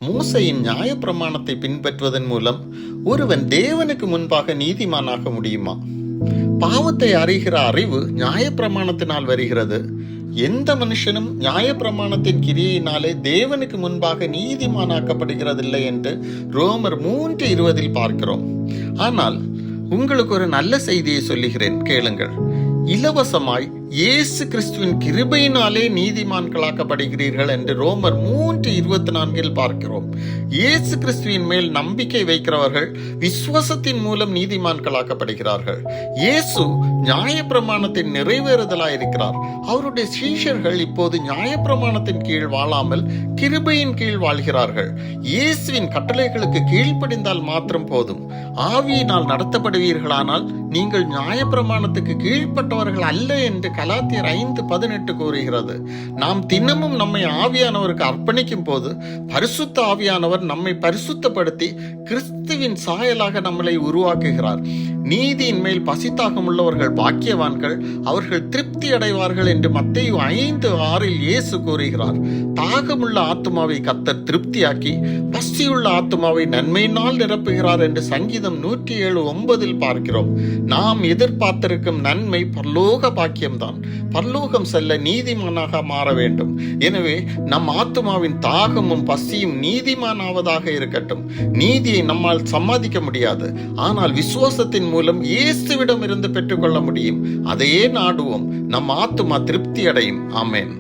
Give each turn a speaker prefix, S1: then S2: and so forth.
S1: மூசையின் நியாயப்பிரமாணத்தை பின்பற்றுவதன் மூலம் ஒருவன் தேவனுக்கு முன்பாக நீதிமானாக முடியுமா? பாவத்தை அறிகிற அறிவு நியாயப்பிரமாணத்தினால் வருகிறது. எந்த மனுஷனும் நியாயப்பிரமாணத்தின் கிரியையினாலே தேவனுக்கு முன்பாக நீதிமானாக்கப்படுகிறதில்லை என்று ரோமர் 3:20 பார்க்கிறோம். ஆனால் உங்களுக்கு ஒரு நல்ல செய்தியை சொல்லுகிறேன், கேளுங்கள். இலவசமாய் இயேசு கிறிஸ்துவின் கிருபையினாலே நீதிமான்களாக்கப்படுகிறீர்கள் என்று ரோமர் 3:24 பார்க்கிறோம். இயேசு கிறிஸ்துவின் மேல் நம்பிக்கை வைக்கிறவர்கள் விசுவாசத்தின் மூலம் நீதிமான்களாக்கப்படுகிறார்கள். இயேசு நியாயப்பிரமாணத்தின் நிறைவேறுதலாயிருக்கிறார். அவருடைய சீஷர்கள் இப்போது நியாயப்பிரமாணத்தின் கீழ் வாழாமல் கிருபையின் கீழ் வாழ்கிறார்கள். இயேசுவின் கட்டளைகளுக்கு கீழ்ப்படிந்தால் மாத்திரம் போதும். ஆவியினால் நடத்தப்படுவீர்களானால் நீங்கள் நியாயப்பிரமாணத்துக்கு கீழ்ப்பட்டவர்கள் அல்ல என்று கலாத்தியர் 5:18 கூறுகிறது. நாம் தினமும் நம்மை ஆவியானவருக்கு அர்ப்பணிக்கும் போது பரிசுத்த ஆவியானவர் நம்மை பரிசுத்தப்படுத்தி கிறிஸ்துவின் சாயலாக நம்மளை உருவாக்குகிறார். நீதியின் மேல் பசித்தாகம் உள்ளவர்கள் பாக்கியவான்கள், அவர்கள் திருப்தி அடைவார்கள் என்று மத்தேயு 5:6 இயேசு கூறுகிறார். தாகமுள்ள ஆத்துமாவை கர்த்தர் திருப்தியாக்கி பசியுள்ள ஆத்துமாவை நன்மையினால் நிரப்புகிறார் என்று சங்கீதம் 107:9 பார்க்கிறோம். நாம் எதிர்பார்த்திருக்கும் நன்மை பரலோக பாக்கியம்தான். பரலோகம் செல்ல நீதிமானாக மாற வேண்டும். எனவே நம் ஆத்துமாவின் தாகமும் பசியும் நீதிமானாவதாக இருக்கட்டும். நீதியை நம்மால் சம்பாதிக்க முடியாது, ஆனால் விசுவாசத்தின் மூலம் இயேசுவிடம் இருந்து பெற்றுக்கொள்ள முடியும். அதையே நாடுவோம். நம் ஆத்துமா திருப்தி அடையும். ஆமென்.